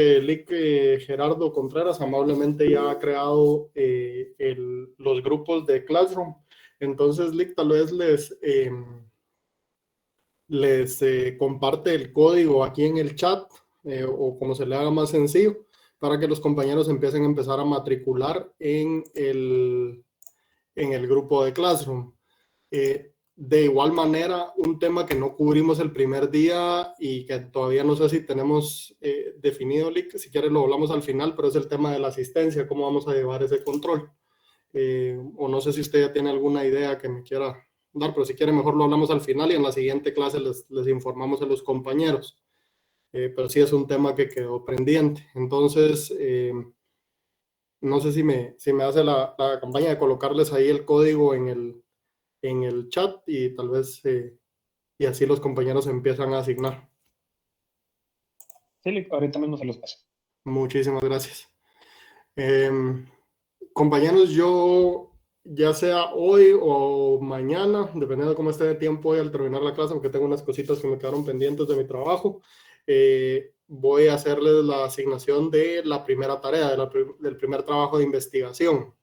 Lick Gerardo Contreras amablemente ya ha creado los grupos de Classroom. Entonces, Lick tal vez les comparte el código aquí en el chat o como se le haga más sencillo para que los compañeros empiecen a empezar a matricular en el grupo de Classroom. De igual manera, un tema que no cubrimos el primer día y que todavía no sé si tenemos definido, Lick, si quieres lo hablamos al final, pero es el tema de la asistencia, cómo vamos a llevar ese control. O no sé si usted ya tiene alguna idea que me quiera dar, pero si quiere mejor lo hablamos al final y en la siguiente clase les informamos a los compañeros. Pero sí es un tema que quedó pendiente. Entonces, no sé si me hace la campaña de colocarles ahí el código en el chat y tal vez y así los compañeros empiezan a asignar. Sí, ahorita mismo se los paso. Muchísimas gracias. Compañeros, yo ya sea hoy o mañana, dependiendo de cómo esté de tiempo hoy al terminar la clase, porque tengo unas cositas que me quedaron pendientes de mi trabajo, voy a hacerles la asignación de la primera tarea, del primer trabajo de investigación.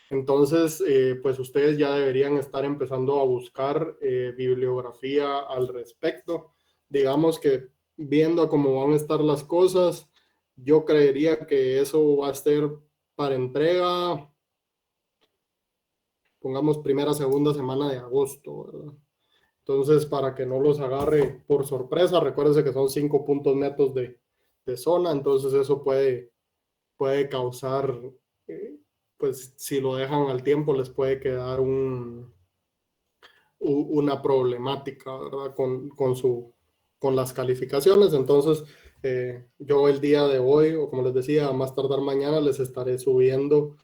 Entonces, pues ustedes ya deberían estar empezando a buscar bibliografía al respecto. Digamos que viendo cómo van a estar las cosas, yo creería que eso va a ser para entrega, pongamos primera, segunda semana de agosto, ¿verdad? Entonces, para que no los agarre por sorpresa, recuérdense que son 5 puntos netos de zona, entonces eso puede causar, pues si lo dejan al tiempo, les puede quedar una problemática, ¿verdad? Con las calificaciones. Entonces, yo el día de hoy, o como les decía, a más tardar mañana, les estaré subiendo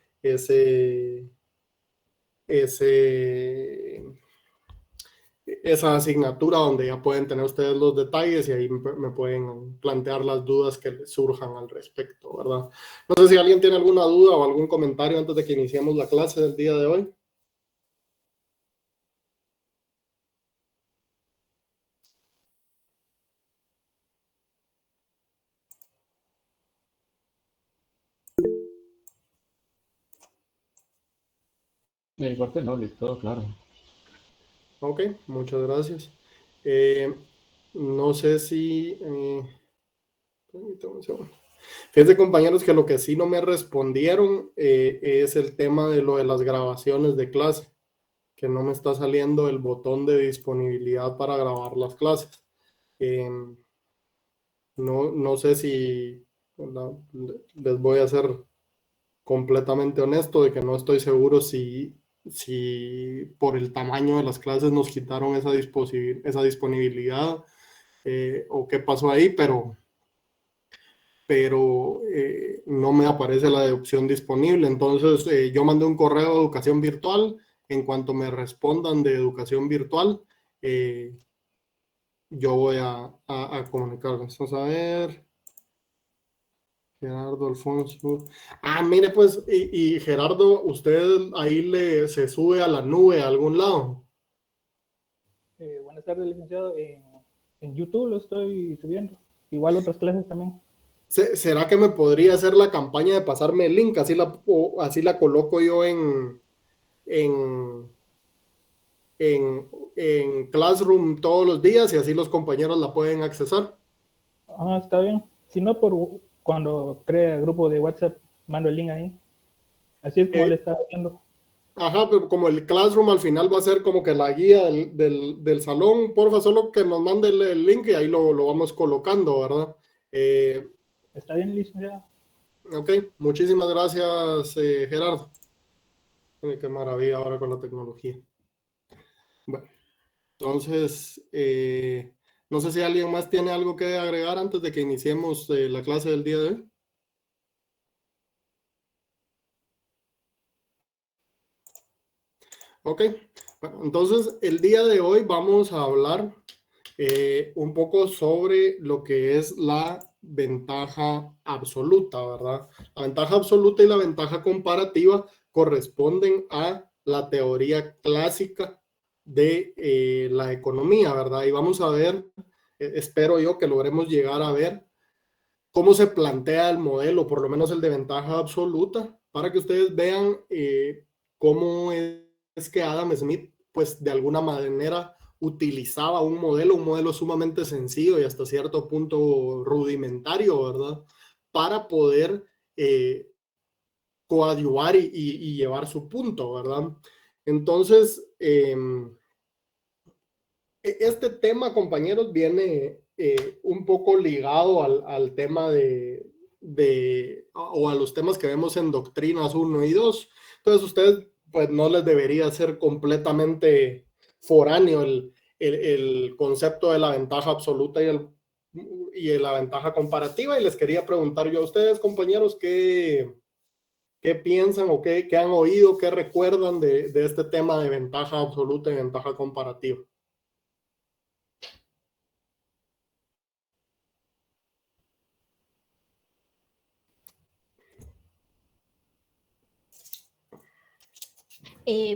esa asignatura donde ya pueden tener ustedes los detalles y ahí me pueden plantear las dudas que les surjan al respecto, ¿verdad? No sé si alguien tiene alguna duda o algún comentario antes de que iniciemos la clase del día de hoy. De mi parte no, listo, claro. Ok, muchas gracias. No sé si... permítame un segundo. Fíjense, compañeros, que lo que sí no me respondieron es el tema de lo de las grabaciones de clase, que no me está saliendo el botón de disponibilidad para grabar las clases. No sé si les voy a ser completamente honesto de que no estoy seguro si por el tamaño de las clases nos quitaron esa disponibilidad o qué pasó ahí, pero no me aparece la de opción disponible. Entonces, yo mandé un correo de educación virtual. En cuanto me respondan de educación virtual, yo voy a comunicarles. Vamos a ver. Gerardo Alfonso. Ah, mire, pues, y Gerardo, ¿usted ahí se sube a la nube a algún lado? Buenas tardes, licenciado. En YouTube lo estoy subiendo. Igual otras clases también. ¿Será que me podría hacer la campaña de pasarme el link? Así la coloco yo en, en Classroom todos los días y así los compañeros la pueden accesar. Ah, está bien. Si no, cuando crea el grupo de WhatsApp, mando el link ahí. Así es como le está haciendo. Ajá, pero como el Classroom al final va a ser como que la guía del salón, porfa, solo que nos mande el link y ahí lo vamos colocando, ¿verdad? Está bien, licenciado. Ok, muchísimas gracias, Gerardo. Qué maravilla ahora con la tecnología. Bueno, entonces, no sé si alguien más tiene algo que agregar antes de que iniciemos la clase del día de hoy. Ok, bueno, entonces el día de hoy vamos a hablar un poco sobre lo que es la ventaja absoluta, ¿verdad? La ventaja absoluta y la ventaja comparativa corresponden a la teoría clásica de la economía, ¿verdad? Y vamos a ver, espero yo que logremos llegar a ver cómo se plantea el modelo, por lo menos el de ventaja absoluta, para que ustedes vean cómo es que Adam Smith, pues de alguna manera utilizaba un modelo sumamente sencillo y hasta cierto punto rudimentario, ¿verdad? Para poder coadyuvar y llevar su punto, ¿verdad? Entonces, este tema, compañeros, viene un poco ligado al tema o a los temas que vemos en Doctrinas 1 y 2. Entonces, ustedes, pues, no les debería ser completamente foráneo el concepto de la ventaja absoluta y la ventaja comparativa. Y les quería preguntar yo a ustedes, compañeros, qué piensan o qué han oído, qué recuerdan de este tema de ventaja absoluta y ventaja comparativa.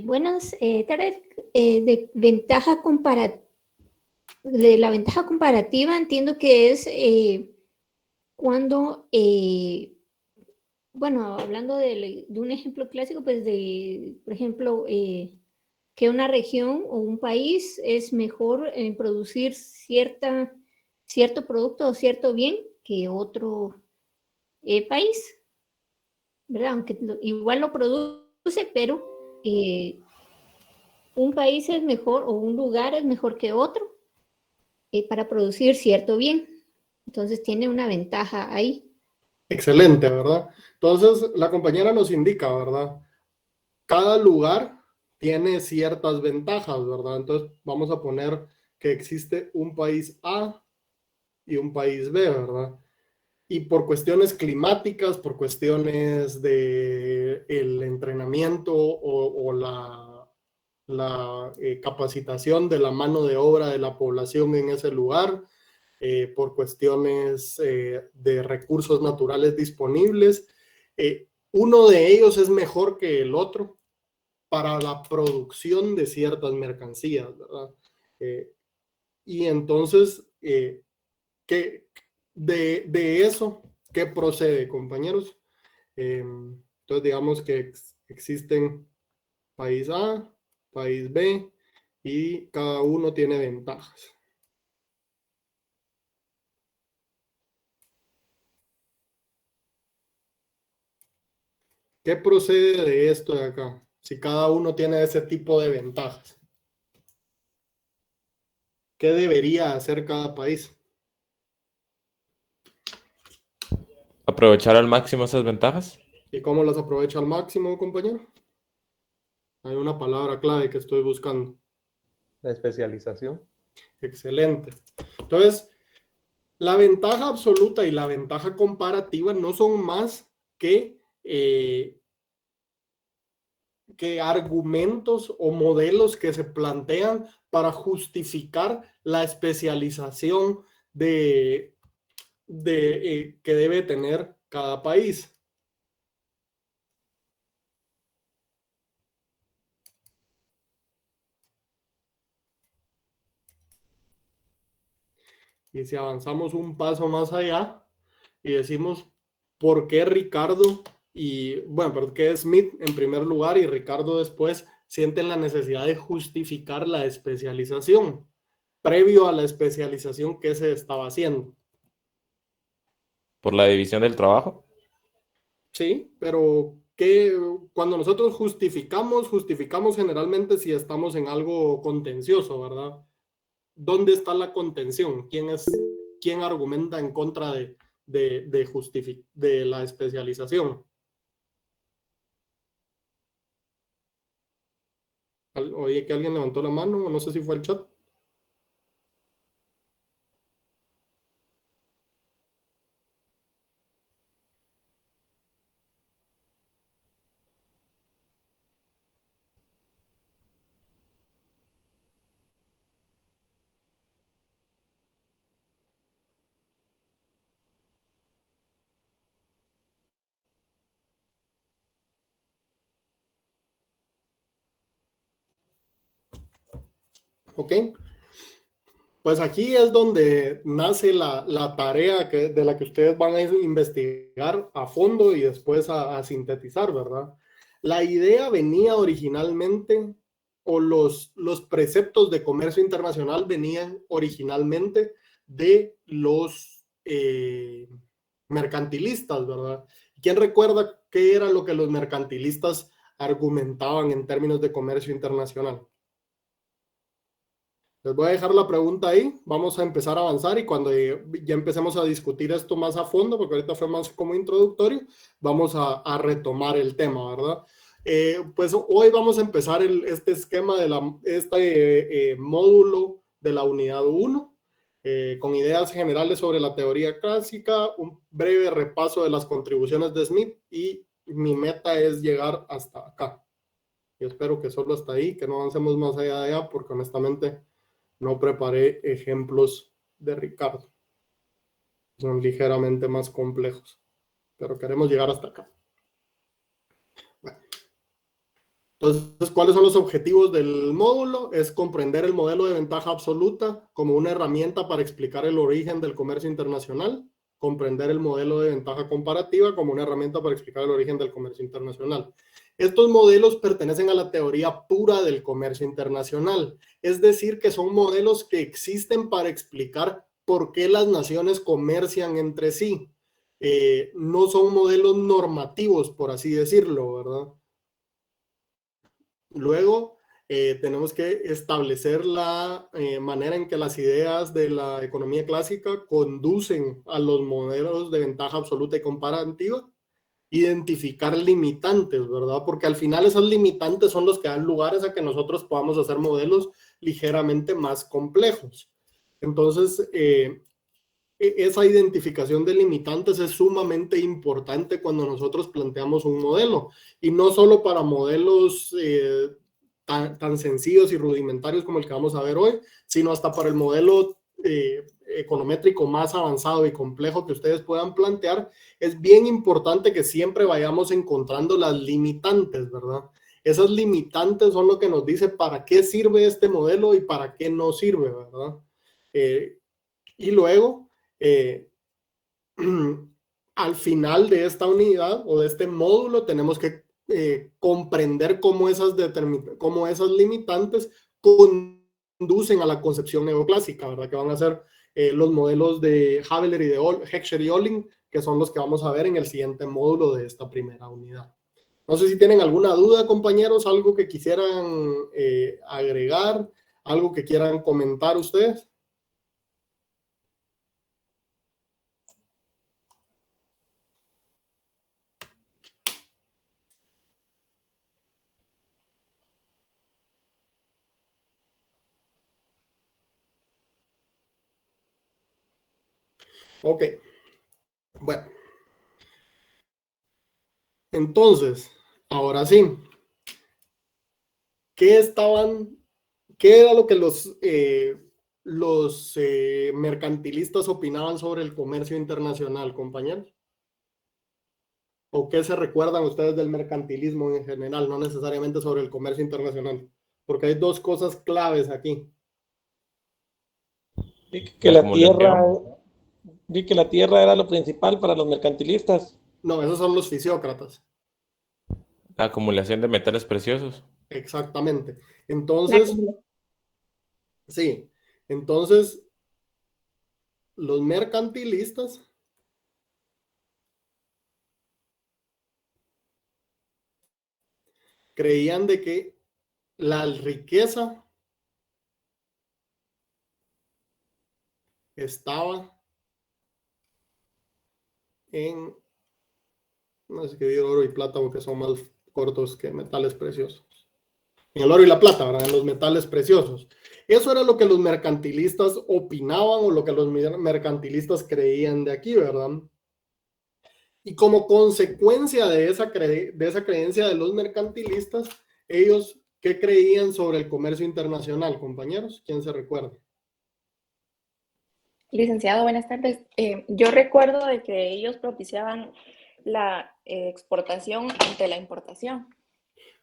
Buenas tardes. De la ventaja comparativa entiendo que es cuando, bueno, hablando de un ejemplo clásico, pues por ejemplo, que una región o un país es mejor en producir cierto producto o cierto bien que otro país, ¿verdad? Aunque igual lo produce, pero un país es mejor o un lugar es mejor que otro para producir cierto bien. Entonces tiene una ventaja ahí. Excelente, ¿verdad? Entonces, la compañera nos indica, ¿verdad? Cada lugar tiene ciertas ventajas, ¿verdad? Entonces, vamos a poner que existe un país A y un país B, ¿verdad? Y por cuestiones climáticas, por cuestiones de el entrenamiento o la capacitación de la mano de obra de la población en ese lugar, por cuestiones de recursos naturales disponibles. Uno de ellos es mejor que el otro para la producción de ciertas mercancías, ¿verdad? Eh, y entonces, ¿qué, de eso, ¿qué procede, compañeros? Entonces, digamos que existen país A, país B, y cada uno tiene ventajas. ¿Qué procede de esto de acá? Si cada uno tiene ese tipo de ventajas. ¿Qué debería hacer cada país? Aprovechar al máximo esas ventajas. ¿Y cómo las aprovecha al máximo, compañero? Hay una palabra clave que estoy buscando. La especialización. Excelente. Entonces, la ventaja absoluta y la ventaja comparativa no son más que argumentos o modelos que se plantean para justificar la especialización que debe tener cada país. Y si avanzamos un paso más allá y decimos, ¿por qué Ricardo bueno, por qué Smith en primer lugar y Ricardo después sienten la necesidad de justificar la especialización previo a la especialización que se estaba haciendo? Por la división del trabajo. Sí, pero cuando nosotros justificamos generalmente si estamos en algo contencioso, ¿verdad? ¿Dónde está la contención? ¿Quién argumenta en contra de la especialización? Oye, que alguien levantó la mano, no sé si fue el chat. ¿Ok? Pues aquí es donde nace la tarea de la que ustedes van a investigar a fondo y después a sintetizar, ¿verdad? La idea venía originalmente, o los preceptos de comercio internacional venían originalmente de los mercantilistas, ¿verdad? ¿Quién recuerda qué era lo que los mercantilistas argumentaban en términos de comercio internacional? Les voy a dejar la pregunta ahí, vamos a empezar a avanzar y cuando ya empecemos a discutir esto más a fondo, porque ahorita fue más como introductorio, vamos a retomar el tema, ¿verdad? Pues hoy vamos a empezar este esquema de este módulo de la unidad 1, con ideas generales sobre la teoría clásica, un breve repaso de las contribuciones de Smith y mi meta es llegar hasta acá. Yo espero que solo hasta ahí, que no avancemos más allá de allá, porque honestamente no preparé ejemplos de Ricardo. Son ligeramente más complejos, pero queremos llegar hasta acá. Bueno. Entonces, ¿cuáles son los objetivos del módulo? Es comprender el modelo de ventaja absoluta como una herramienta para explicar el origen del comercio internacional, comprender el modelo de ventaja comparativa como una herramienta para explicar el origen del comercio internacional. Estos modelos pertenecen a la teoría pura del comercio internacional, es decir, que son modelos que existen para explicar por qué las naciones comercian entre sí. No son modelos normativos, por así decirlo, ¿verdad? Luego, tenemos que establecer la manera en que las ideas de la economía clásica conducen a los modelos de ventaja absoluta y comparativa. Identificar limitantes, ¿verdad? Porque al final esas limitantes son los que dan lugares a que nosotros podamos hacer modelos ligeramente más complejos. Entonces, esa identificación de limitantes es sumamente importante cuando nosotros planteamos un modelo, y no solo para modelos tan sencillos y rudimentarios como el que vamos a ver hoy, sino hasta para el modelo econométrico más avanzado y complejo que ustedes puedan plantear. Es bien importante que siempre vayamos encontrando las limitantes, ¿verdad? Esas limitantes son lo que nos dice para qué sirve este modelo y para qué no sirve, ¿verdad? Y luego, al final de esta unidad o de este módulo, tenemos que comprender cómo esas limitantes conducen a la concepción neoclásica, ¿verdad? Que van a ser los modelos de Haveler y de Heckscher y Olin, que son los que vamos a ver en el siguiente módulo de esta primera unidad. No sé si tienen alguna duda, compañeros, algo que quisieran agregar, algo que quieran comentar ustedes. Ok, bueno. Entonces, ahora sí, ¿qué era lo que los mercantilistas opinaban sobre el comercio internacional, compañeros? ¿O qué se recuerdan ustedes del mercantilismo en general, no necesariamente sobre el comercio internacional? Porque hay dos cosas claves aquí. Vi que la tierra era lo principal para los mercantilistas. No, esos son los fisiócratas. La acumulación de metales preciosos. Exactamente. Entonces, sí, entonces los mercantilistas creían de que la riqueza estaba en, no sé qué digo, oro y plata, porque son más cortos que metales preciosos. En el oro y la plata, ¿verdad? En los metales preciosos. Eso era lo que los mercantilistas opinaban o lo que los mercantilistas creían de aquí, ¿verdad? Y como consecuencia de esa creencia de los mercantilistas, ellos, ¿qué creían sobre el comercio internacional, compañeros? ¿Quién se recuerda? Licenciado, buenas tardes. Yo recuerdo de que ellos propiciaban la exportación ante la importación.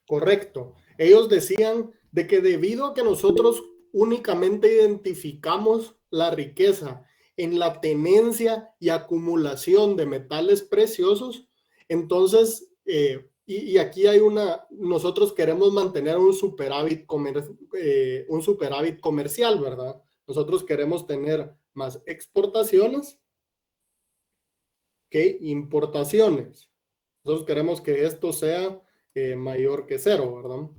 Correcto. Ellos decían de que debido a que nosotros únicamente identificamos la riqueza en la tenencia y acumulación de metales preciosos, entonces, y aquí hay nosotros queremos mantener un superávit comercial, ¿verdad? Nosotros queremos tener más exportaciones que importaciones. Nosotros queremos que esto sea mayor que cero, ¿verdad?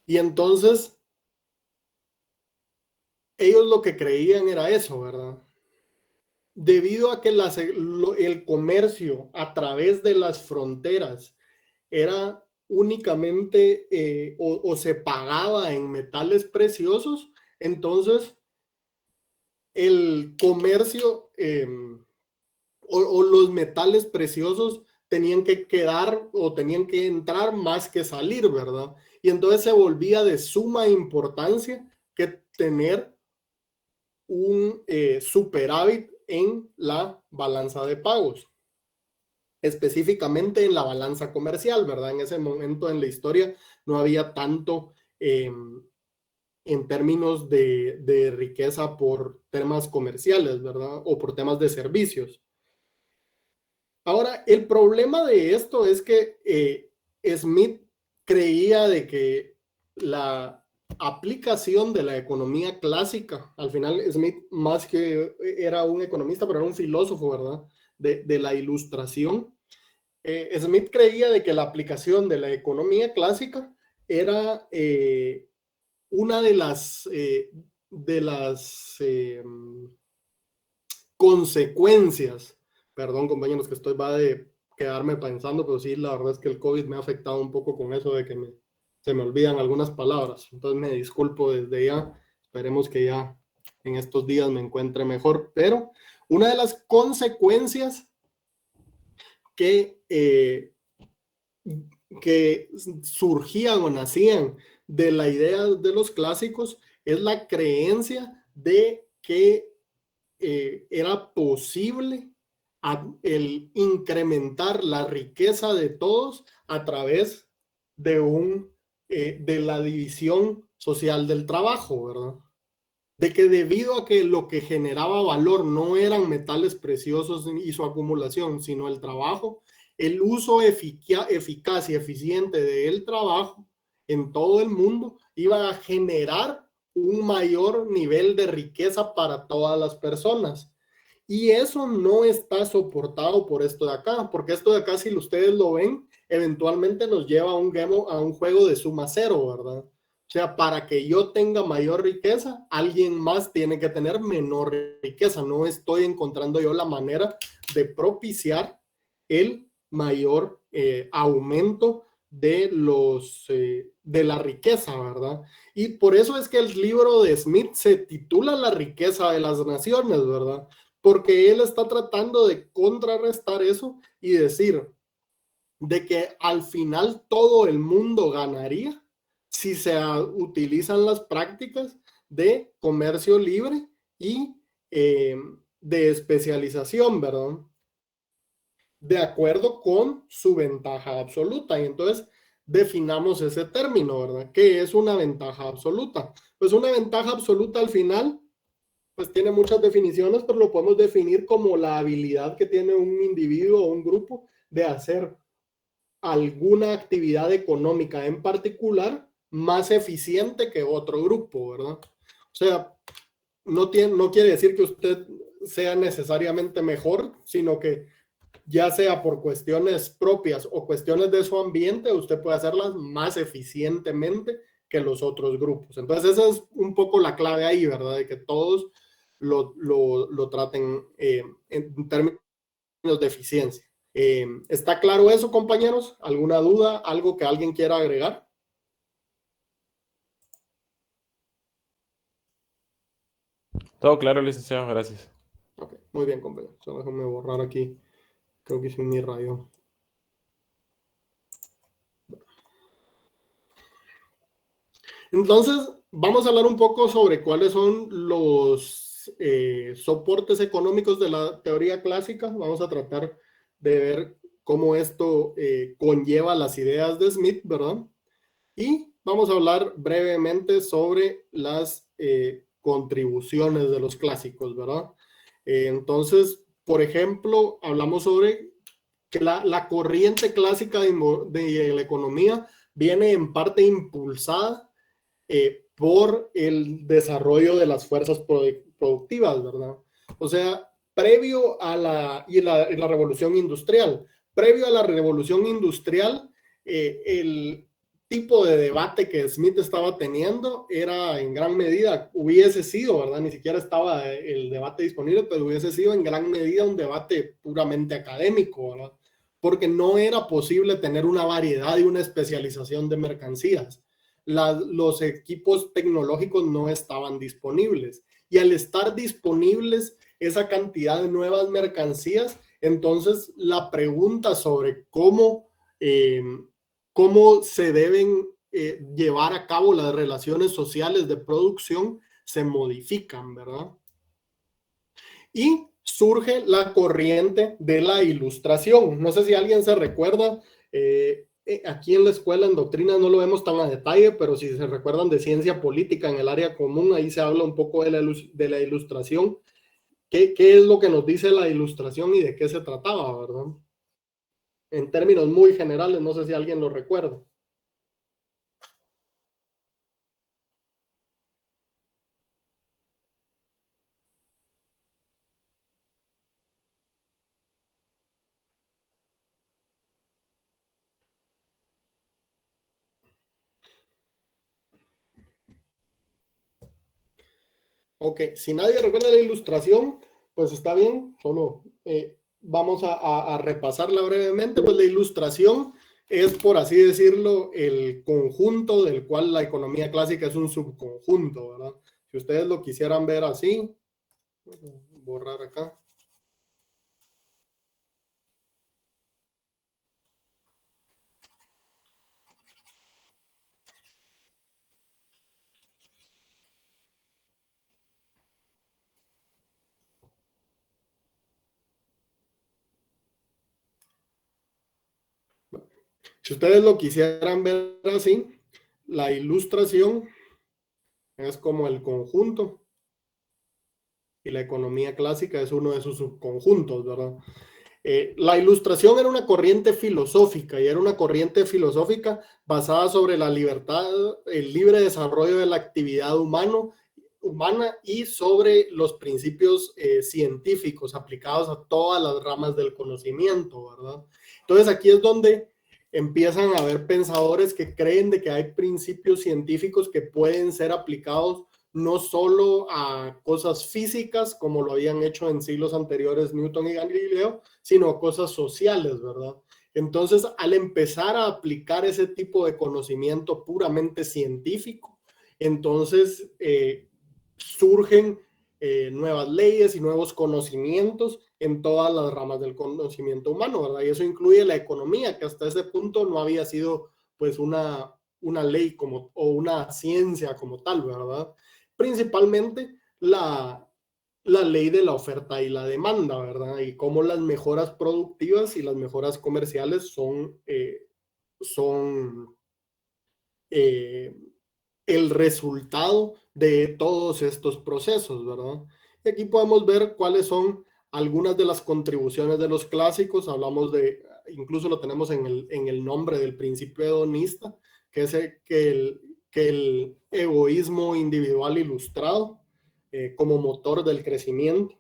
Y entonces, ellos lo que creían era eso, ¿verdad? Debido a que el comercio a través de las fronteras era únicamente o se pagaba en metales preciosos, entonces el comercio o los metales preciosos tenían que quedar o tenían que entrar más que salir, ¿verdad? Y entonces se volvía de suma importancia que tener un superávit en la balanza de pagos, específicamente en la balanza comercial, ¿verdad? En ese momento en la historia no había tanto en términos de riqueza por temas comerciales, ¿verdad? O por temas de servicios. Ahora, el problema de esto es que Smith creía de que la aplicación de la economía clásica, al final Smith más que era un economista, pero era un filósofo, ¿verdad? De la ilustración. Smith creía de que la aplicación de la economía clásica era una de las consecuencias. Perdón, compañeros, que va de quedarme pensando, pero sí, la verdad es que el COVID me ha afectado un poco con eso de que se me olvidan algunas palabras. Entonces me disculpo desde ya. Esperemos que ya en estos días me encuentre mejor. Pero una de las consecuencias que surgían o nacían de la idea de los clásicos es la creencia de que era posible el incrementar la riqueza de todos a través de la división social del trabajo, ¿verdad? De que debido a que lo que generaba valor no eran metales preciosos y su acumulación, sino el trabajo, el uso eficaz y eficiente del trabajo en todo el mundo iba a generar un mayor nivel de riqueza para todas las personas. Y eso no está soportado por esto de acá, porque esto de acá, si ustedes lo ven, eventualmente nos lleva a un juego de suma cero, ¿verdad? O sea, para que yo tenga mayor riqueza, alguien más tiene que tener menor riqueza. No estoy encontrando yo la manera de propiciar el mayor aumento de la riqueza, ¿verdad? Y por eso es que el libro de Smith se titula La riqueza de las naciones, ¿verdad? Porque él está tratando de contrarrestar eso y decir de que al final todo el mundo ganaría si se utilizan las prácticas de comercio libre y de especialización, ¿verdad? De acuerdo con su ventaja absoluta. Y entonces definamos ese término, ¿verdad? ¿Qué es una ventaja absoluta? Pues una ventaja absoluta al final pues tiene muchas definiciones, pero lo podemos definir como la habilidad que tiene un individuo o un grupo de hacer alguna actividad económica en particular más eficiente que otro grupo, ¿verdad? O sea, no quiere decir que usted sea necesariamente mejor, sino que ya sea por cuestiones propias o cuestiones de su ambiente, usted puede hacerlas más eficientemente que los otros grupos. Entonces, esa es un poco la clave ahí, ¿verdad? De que todos lo traten en términos de eficiencia. ¿Está claro eso, compañeros? ¿Alguna duda? ¿Algo que alguien quiera agregar? Todo claro, licenciado, gracias. Ok, muy bien, compañeros. Solo déjame borrar aquí. Creo que hice mi rayo. Entonces, vamos a hablar un poco sobre cuáles son los soportes económicos de la teoría clásica. Vamos a tratar de ver cómo esto conlleva las ideas de Smith, ¿verdad? Y vamos a hablar brevemente sobre las contribuciones de los clásicos, ¿verdad? Entonces, por ejemplo, hablamos sobre que la corriente clásica de la economía viene en parte impulsada por el desarrollo de las fuerzas productivas, ¿verdad? O sea, previo a la revolución industrial. Previo a la revolución industrial, el tipo de debate que Smith estaba teniendo era en gran medida, hubiese sido, ¿verdad? Ni siquiera estaba el debate disponible, pero hubiese sido en gran medida un debate puramente académico, ¿verdad? Porque no era posible tener una variedad y una especialización de mercancías. Los equipos tecnológicos no estaban disponibles. Y al estar disponibles esa cantidad de nuevas mercancías, entonces la pregunta sobre cómo se deben llevar a cabo las relaciones sociales de producción se modifican, ¿verdad? Y surge la corriente de la Ilustración. No sé si alguien se recuerda, aquí en la escuela en doctrina no lo vemos tan a detalle, pero si se recuerdan de ciencia política en el área común, ahí se habla un poco de la Ilustración. ¿Qué es lo que nos dice la Ilustración y de qué se trataba, verdad? En términos muy generales, no sé si alguien lo recuerda. Ok, si nadie recuerda la Ilustración, pues está bien, solo vamos a repasarla brevemente. Pues la Ilustración es, por así decirlo, el conjunto del cual la economía clásica es un subconjunto, ¿verdad? Si ustedes lo quisieran ver así, borrar acá. Si ustedes lo quisieran ver así, la Ilustración es como el conjunto y la economía clásica es uno de sus subconjuntos, ¿verdad? La Ilustración era una corriente filosófica y era una corriente filosófica basada sobre la libertad, el libre desarrollo de la actividad humana y sobre los principios científicos aplicados a todas las ramas del conocimiento, ¿verdad? Entonces aquí es donde empiezan a haber pensadores que creen de que hay principios científicos que pueden ser aplicados no solo a cosas físicas, como lo habían hecho en siglos anteriores Newton y Galileo, sino a cosas sociales, ¿verdad? Entonces, al empezar a aplicar ese tipo de conocimiento puramente científico, entonces surgen nuevas leyes y nuevos conocimientos en todas las ramas del conocimiento humano, ¿verdad? Y eso incluye la economía, que hasta ese punto no había sido pues una ley como, o una ciencia como tal, ¿verdad? Principalmente la ley de la oferta y la demanda, ¿verdad? Y cómo las mejoras productivas y las mejoras comerciales son el resultado de todos estos procesos, ¿verdad? Y aquí podemos ver cuáles son algunas de las contribuciones de los clásicos. Hablamos de, incluso lo tenemos en el nombre del principio hedonista, que es que el egoísmo individual ilustrado como motor del crecimiento.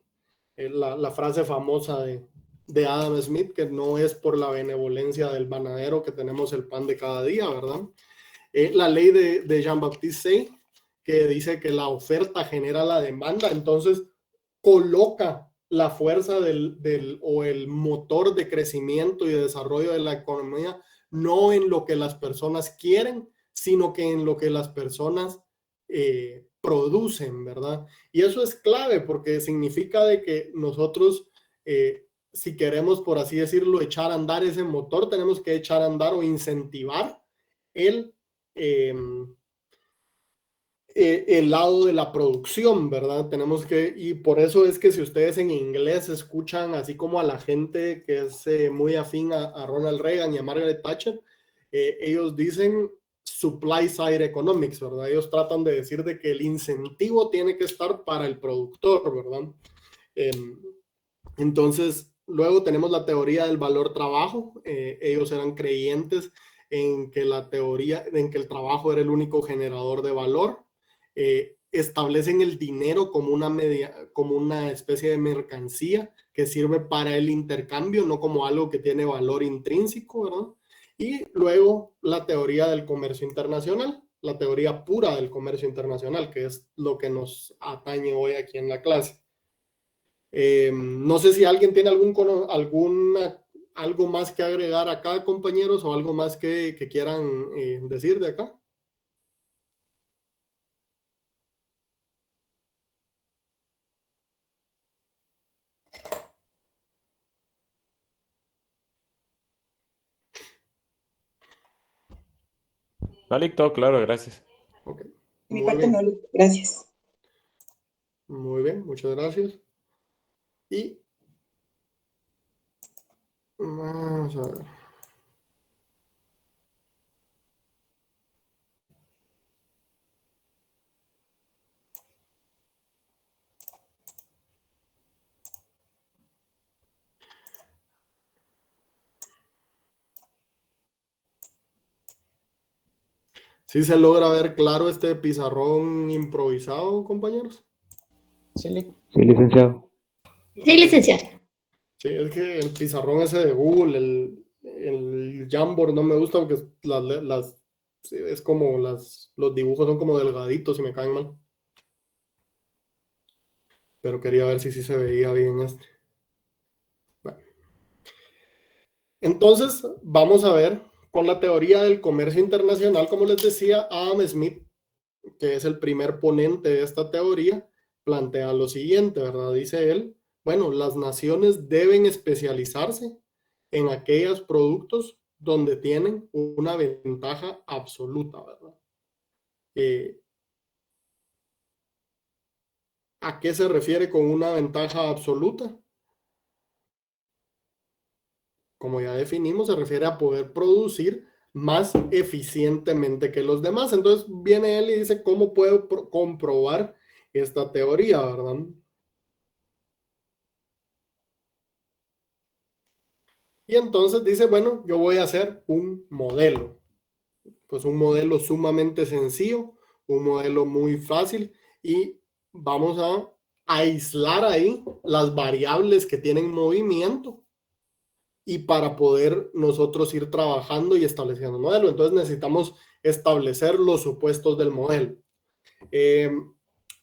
La frase famosa de Adam Smith, que no es por la benevolencia del panadero que tenemos el pan de cada día, ¿verdad? La ley de Jean-Baptiste Say, que dice que la oferta genera la demanda, entonces coloca la fuerza o el motor de crecimiento y de desarrollo de la economía no en lo que las personas quieren, sino que en lo que las personas producen, ¿verdad? Y eso es clave porque significa de que nosotros, si queremos, por así decirlo, echar a andar ese motor, tenemos que echar a andar o incentivar el lado de la producción, ¿verdad? Tenemos que, y por eso es que si ustedes en inglés escuchan así como a la gente que es muy afín a Ronald Reagan y a Margaret Thatcher, ellos dicen supply side economics, ¿verdad? Ellos tratan de decir de que el incentivo tiene que estar para el productor, ¿verdad? Entonces, luego tenemos la teoría del valor trabajo. Ellos eran creyentes en que en que el trabajo era el único generador de valor. Establecen el dinero como una especie de mercancía que sirve para el intercambio, no como algo que tiene valor intrínseco, ¿verdad? Y luego la teoría del comercio internacional, la teoría pura del comercio internacional, que es lo que nos atañe hoy aquí en la clase. No sé si alguien tiene algo más que agregar acá, compañeros, o algo más que quieran decir de acá. Vale, todo claro, gracias. Ok. Mi Muy parte bien. no, gracias. Muy bien, muchas gracias. Y vamos a ver. ¿Sí se logra ver claro este pizarrón improvisado, compañeros? Sí, licenciado. Sí, licenciado. Sí, es que el pizarrón ese de Google, el Jamboard no me gusta porque es como los dibujos son como delgaditos y me caen mal. Pero quería ver si sí se veía bien este. Bueno. Entonces, vamos a ver con la teoría del comercio internacional, como les decía, Adam Smith, que es el primer ponente de esta teoría, plantea lo siguiente, ¿verdad? Dice él, bueno, las naciones deben especializarse en aquellos productos donde tienen una ventaja absoluta, ¿verdad? ¿A qué se refiere con una ventaja absoluta? Como ya definimos, se refiere a poder producir más eficientemente que los demás. Entonces viene él y dice, ¿cómo puedo comprobar esta teoría, verdad? Y entonces dice, bueno, yo voy a hacer un modelo. Pues un modelo sumamente sencillo, un modelo muy fácil y vamos a aislar ahí las variables que tienen movimiento y para poder nosotros ir trabajando y estableciendo el modelo. Entonces necesitamos establecer los supuestos del modelo.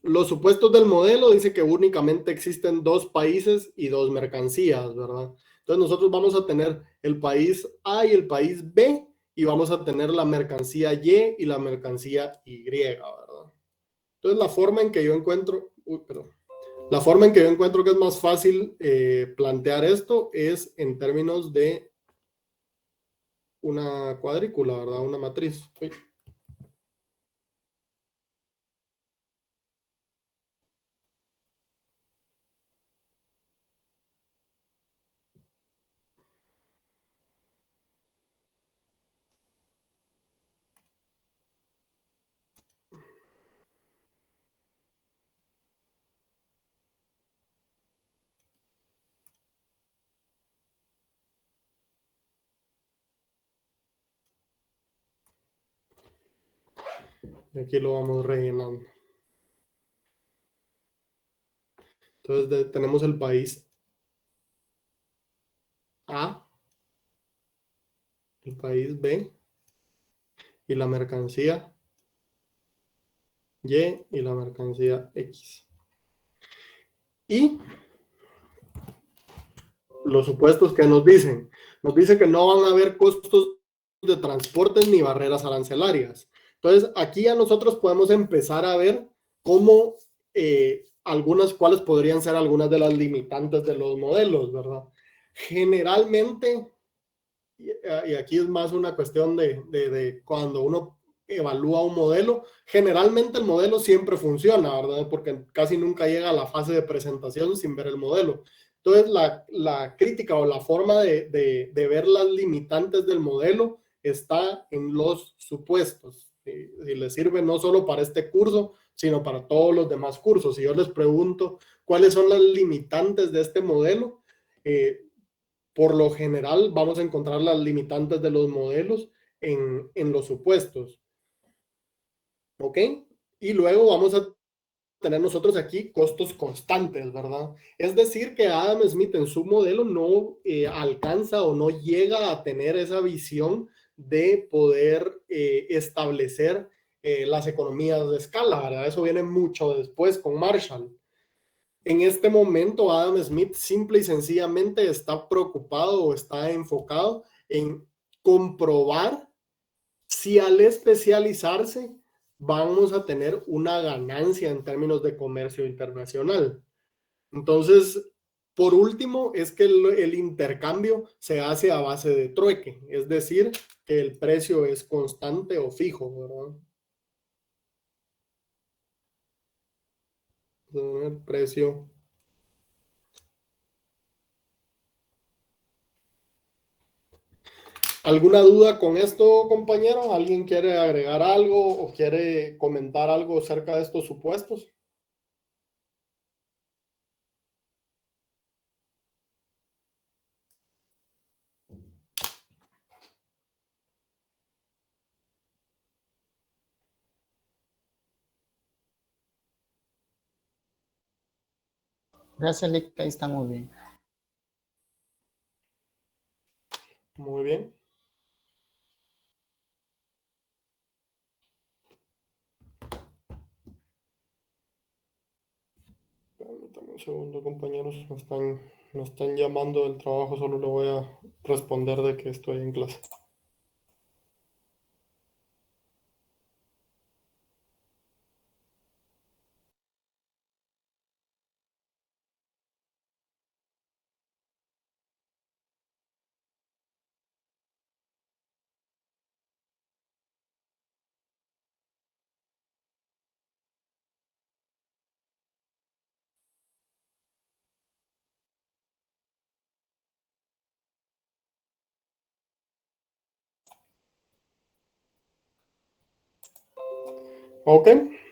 Los supuestos del modelo dice que únicamente existen 2 países y 2 mercancías, ¿verdad? Entonces nosotros vamos a tener el país A y el país B y vamos a tener la mercancía Y y la mercancía Y, ¿verdad? Entonces la forma en que yo encuentro, la forma en que yo encuentro que es más fácil plantear esto es en términos de una cuadrícula, ¿verdad? Una matriz. Uy. Y aquí lo vamos rellenando. Entonces tenemos el país A, el país B y la mercancía Y y la mercancía X. Y los supuestos que nos dicen que no van a haber costos de transporte ni barreras arancelarias. Entonces, aquí ya nosotros podemos empezar a ver cómo cuáles podrían ser algunas de las limitantes de los modelos, ¿verdad? Generalmente, y aquí es más una cuestión de cuando uno evalúa un modelo, generalmente el modelo siempre funciona, ¿verdad? Porque casi nunca llega a la fase de presentación sin ver el modelo. Entonces, la crítica o la forma de ver las limitantes del modelo está en los supuestos. Y les sirve no solo para este curso, sino para todos los demás cursos. Si yo les pregunto cuáles son las limitantes de este modelo, por lo general vamos a encontrar las limitantes de los modelos en los supuestos. ¿Ok? Y luego vamos a tener nosotros aquí costos constantes, ¿verdad? Es decir, que Adam Smith en su modelo no alcanza o no llega a tener esa visión de poder establecer las economías de escala, ¿verdad? Eso viene mucho después con Marshall. En este momento, Adam Smith simple y sencillamente está preocupado o está enfocado en comprobar si al especializarse vamos a tener una ganancia en términos de comercio internacional. Entonces, por último, es que el intercambio se hace a base de trueque, es decir, que el precio es constante o fijo, ¿verdad? El precio. ¿Alguna duda con esto, compañero? ¿Alguien quiere agregar algo o quiere comentar algo acerca de estos supuestos? Gracias, Lick, ahí estamos bien. Muy bien. Permítame un segundo, compañeros. Me están llamando del trabajo. Solo le voy a responder de que estoy en clase. Ok,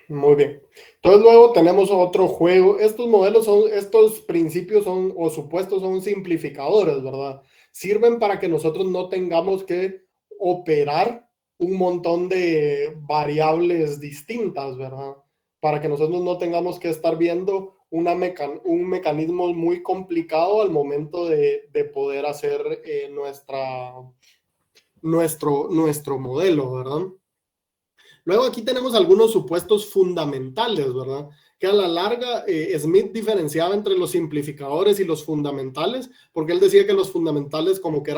muy bien. Entonces luego tenemos otro juego. Estos principios son o supuestos son simplificadores, ¿verdad? Sirven para que nosotros no tengamos que operar un montón de variables distintas, ¿verdad? Para que nosotros no tengamos que estar viendo un mecanismo muy complicado al momento de poder hacer nuestro modelo, ¿verdad? Luego aquí tenemos algunos supuestos fundamentales, ¿verdad? Que a la larga Smith diferenciaba entre los simplificadores y los fundamentales, porque él decía que los fundamentales como que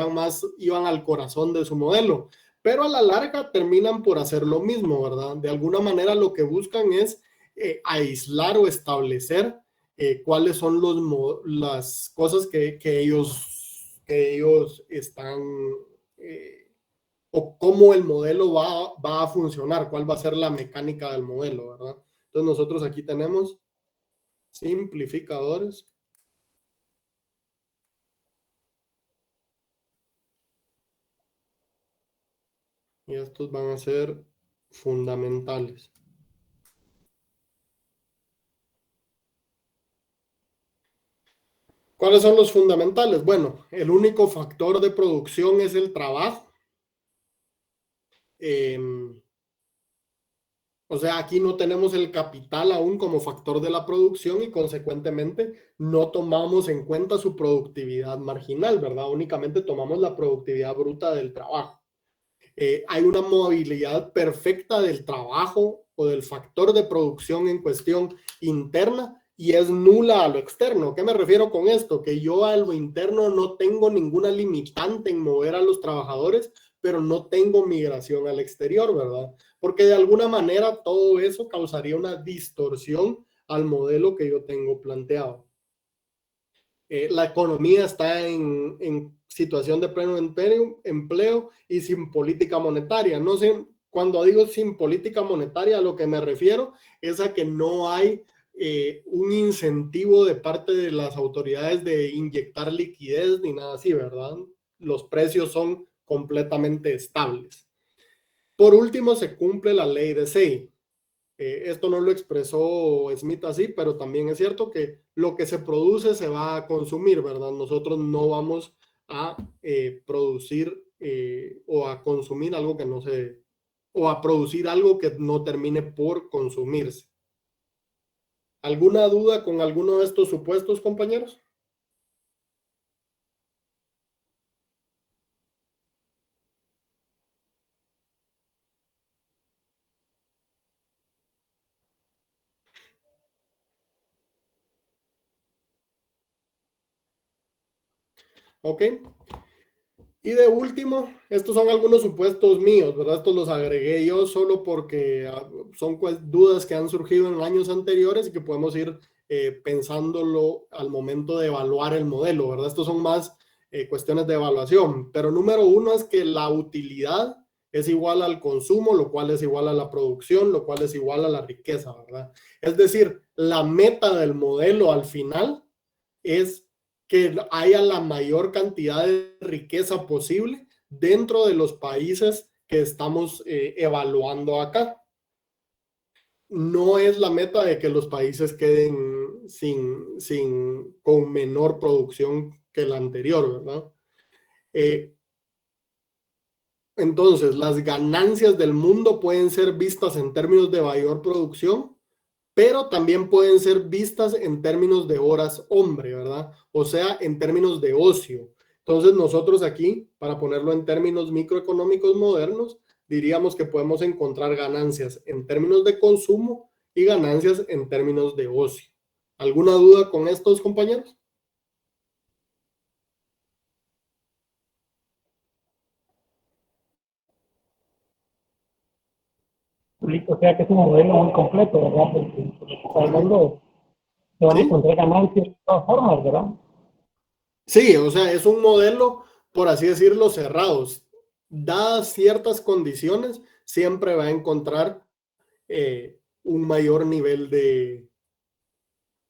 iban al corazón de su modelo, pero a la larga terminan por hacer lo mismo, ¿verdad? De alguna manera lo que buscan es aislar o establecer cuáles son las cosas que ellos están... o cómo el modelo va a funcionar, cuál va a ser la mecánica del modelo, ¿verdad? Entonces nosotros aquí tenemos simplificadores. Y estos van a ser fundamentales. ¿Cuáles son los fundamentales? Bueno, el único factor de producción es el trabajo. O sea, aquí no tenemos el capital aún como factor de la producción y consecuentemente no tomamos en cuenta su productividad marginal, ¿verdad? Únicamente tomamos la productividad bruta del trabajo. Hay una movilidad perfecta del trabajo o del factor de producción en cuestión interna y es nula a lo externo. ¿Qué me refiero con esto? Que yo a lo interno no tengo ninguna limitante en mover a los trabajadores, pero no tengo migración al exterior, ¿verdad? Porque de alguna manera todo eso causaría una distorsión al modelo que yo tengo planteado. La economía está en situación de pleno empleo y sin política monetaria. No sé, cuando digo sin política monetaria, a lo que me refiero es a que no hay un incentivo de parte de las autoridades de inyectar liquidez ni nada así, ¿verdad? Los precios son completamente estables. Por último, se cumple la ley de Say. Esto no lo expresó Smith así, pero también es cierto que lo que se produce se va a consumir, ¿verdad? Nosotros no vamos a producir o a consumir algo que no se, o a producir algo que no termine por consumirse. ¿Alguna duda con alguno de estos supuestos, compañeros? Ok. Y de último, estos son algunos supuestos míos, ¿verdad? Estos los agregué yo solo porque son dudas que han surgido en años anteriores y que podemos ir pensándolo al momento de evaluar el modelo, ¿verdad? Estos son más cuestiones de evaluación, pero número uno es que la utilidad es igual al consumo, lo cual es igual a la producción, lo cual es igual a la riqueza, ¿verdad? Es decir, la meta del modelo al final es que haya la mayor cantidad de riqueza posible dentro de los países que estamos evaluando acá. No es la meta de que los países queden con menor producción que la anterior, ¿verdad? Entonces, las ganancias del mundo pueden ser vistas en términos de mayor producción, pero también pueden ser vistas en términos de horas hombre, ¿verdad? O sea, en términos de ocio. Entonces nosotros aquí, para ponerlo en términos microeconómicos modernos, diríamos que podemos encontrar ganancias en términos de consumo y ganancias en términos de ocio. ¿Alguna duda con estos, compañeros? O sea que es un modelo muy completo, ¿verdad? Porque está hablando, se van a encontrar ganancias de todas formas, ¿verdad? Sí, o sea, es un modelo, por así decirlo, cerrados. Dadas ciertas condiciones, siempre va a encontrar un mayor nivel de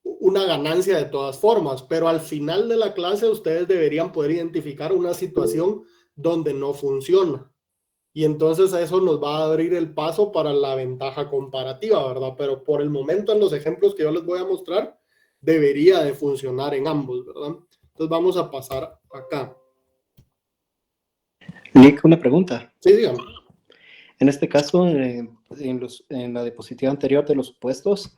una ganancia de todas formas, pero al final de la clase ustedes deberían poder identificar una situación donde no funciona. Y entonces eso nos va a abrir el paso para la ventaja comparativa, ¿verdad? Pero por el momento en los ejemplos que yo les voy a mostrar, debería de funcionar en ambos, ¿verdad? Entonces vamos a pasar acá. Nick, una pregunta. Sí, dígame. En este caso, en la diapositiva anterior de los supuestos,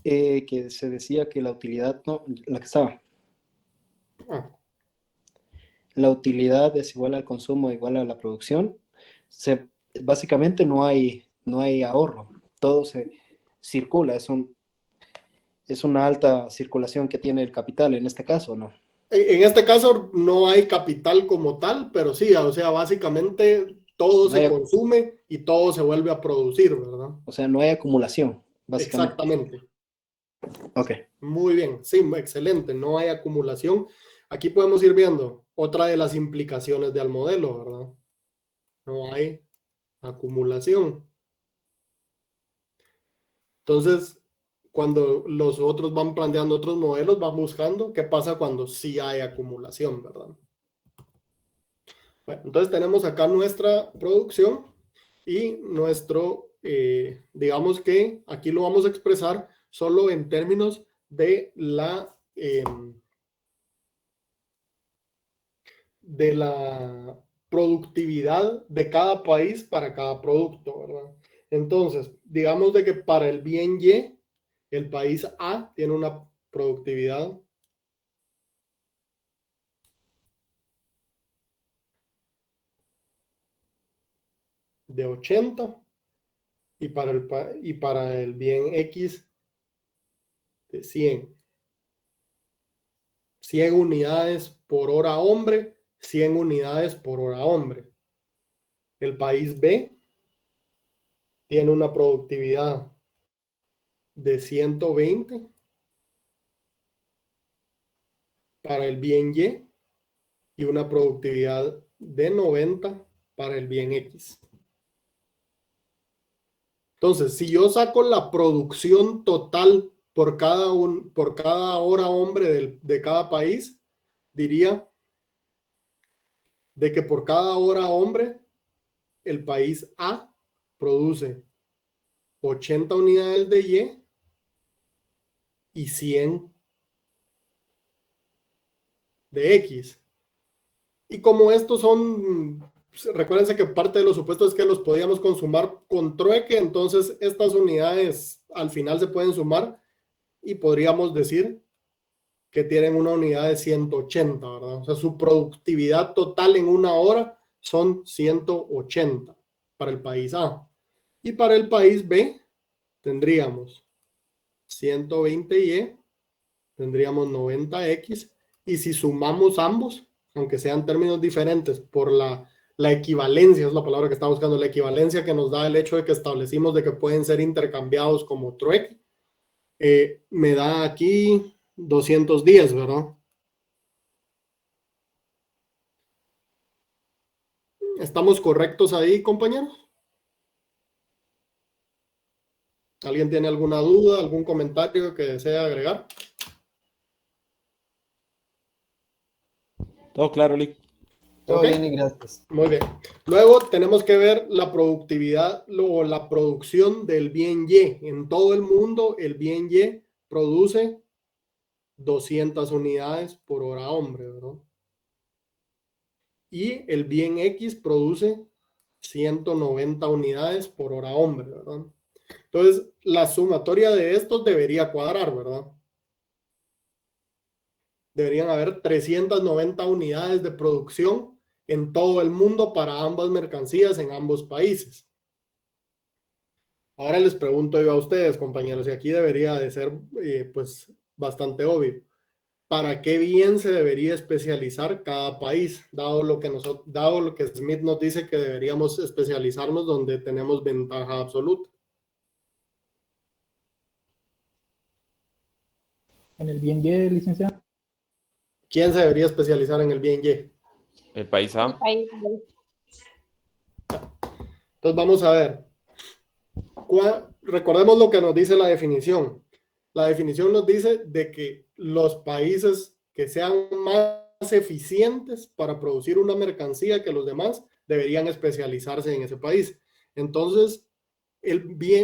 que se decía que la utilidad, no, la que estaba. La utilidad es igual al consumo, igual a la producción. Básicamente no hay ahorro. Todo se circula. Es una alta circulación que tiene el capital en este caso, ¿no? En este caso no hay capital como tal, pero sí, o sea, básicamente todo se consume y todo se vuelve a producir, ¿verdad? O sea, no hay acumulación, básicamente. Exactamente. Ok. Muy bien, sí, excelente, no hay acumulación. Aquí podemos ir viendo otra de las implicaciones del modelo, ¿verdad? No hay acumulación. Entonces, cuando los otros van planteando otros modelos, van buscando qué pasa cuando sí hay acumulación, ¿verdad? Bueno, entonces tenemos acá nuestra producción y nuestro, digamos que aquí lo vamos a expresar solo en términos de la productividad de cada país para cada producto, ¿verdad? Entonces, digamos de que para el bien Y, el país A tiene una productividad de 80 y para el bien X de 100. 100 unidades por hora hombre, 100 unidades por hora hombre. El país B tiene una productividad de 120 para el bien Y y una productividad de 90 para el bien X. Entonces, si yo saco la producción total por cada hora hombre de cada país, diría de que por cada hora hombre, el país A produce 80 unidades de Y 100 de X. Y como estos son, recuérdense que parte de los supuestos es que los podíamos consumar con trueque, entonces estas unidades al final se pueden sumar y podríamos decir que tienen una unidad de 180, ¿verdad? O sea, su productividad total en una hora son 180 para el país A. Y para el país B tendríamos 120Y, tendríamos 90X, y si sumamos ambos, aunque sean términos diferentes, por la equivalencia, es la palabra que está buscando, la equivalencia que nos da el hecho de que establecimos de que pueden ser intercambiados como trueque, me da aquí 210, ¿verdad? ¿Estamos correctos ahí, compañeros? ¿Alguien tiene alguna duda, algún comentario que desea agregar? Todo claro, Lick. Todo Ok. bien y gracias. Muy bien. Luego tenemos que ver la productividad o la producción del bien Y. En todo el mundo, el bien Y produce 200 unidades por hora hombre, ¿verdad? Y el bien X produce 190 unidades por hora hombre, ¿verdad? Entonces, la sumatoria de estos debería cuadrar, ¿verdad? Deberían haber 390 unidades de producción en todo el mundo para ambas mercancías en ambos países. Ahora les pregunto yo a ustedes, compañeros, y aquí debería de ser pues bastante obvio. ¿Para qué bien se debería especializar cada país? Dado lo que Smith nos dice que deberíamos especializarnos donde tenemos ventaja absoluta. En el bien Y, licenciado. ¿Quién se debería especializar en el bien Y? El país A. Ahí, Entonces vamos a ver. Recordemos lo que nos dice la definición. La definición nos dice de que los países que sean más eficientes para producir una mercancía que los demás deberían especializarse en ese país. Entonces,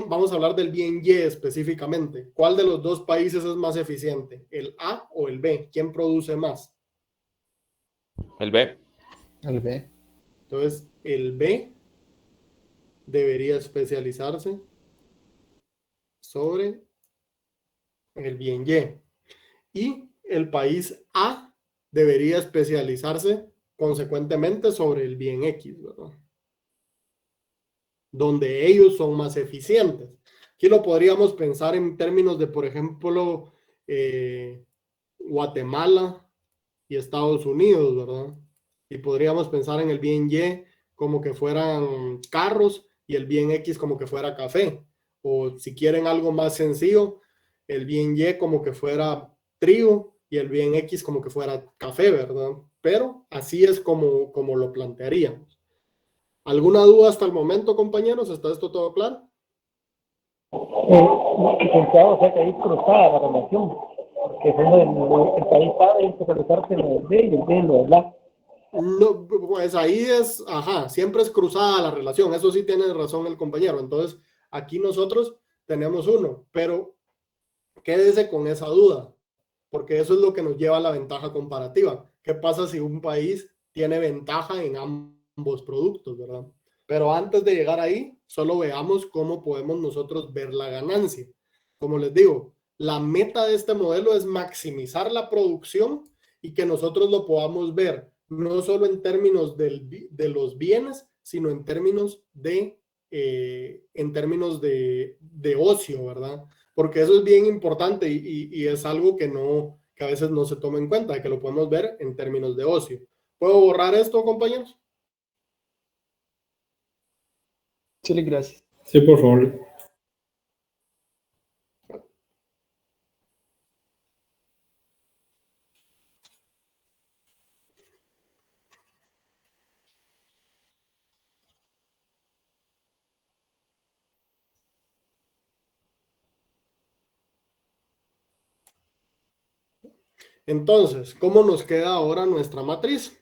vamos a hablar del bien Y específicamente. ¿Cuál de los dos países es más eficiente? ¿El A o el B? ¿Quién produce más? El B. El B. Entonces, el B debería especializarse sobre el bien Y. Y el país A debería especializarse consecuentemente sobre el bien X, ¿verdad? Donde ellos son más eficientes. Aquí lo podríamos pensar en términos de, por ejemplo, Guatemala y Estados Unidos, ¿verdad? Y podríamos pensar en el bien Y como que fueran carros y el bien X como que fuera café. O si quieren algo más sencillo, el bien Y como que fuera trigo y el bien X como que fuera café, ¿verdad? Pero así es como lo plantearíamos. ¿Alguna duda hasta el momento, compañeros? ¿Está esto todo claro? Licenciado, o sea que ahí cruzada la relación, porque siendo el país A debe especializarse en lo de B y el B en lo de la. No, pues ahí es, ajá, siempre es cruzada la relación, eso sí tiene razón el compañero. Entonces, aquí nosotros tenemos uno, pero quédese con esa duda, porque eso es lo que nos lleva a la ventaja comparativa. ¿Qué pasa si un país tiene ventaja en ambos productos, verdad? Pero antes de llegar ahí, solo veamos cómo podemos nosotros ver la ganancia. Como les digo, la meta de este modelo es maximizar la producción y que nosotros lo podamos ver no solo en términos de los bienes, sino en términos de ocio, ¿verdad? Porque eso es bien importante y es algo que a veces no se toma en cuenta, que lo podemos ver en términos de ocio. ¿Puedo borrar esto, compañeros? Sí, gracias. Sí, por favor. Entonces, ¿cómo nos queda ahora nuestra matriz?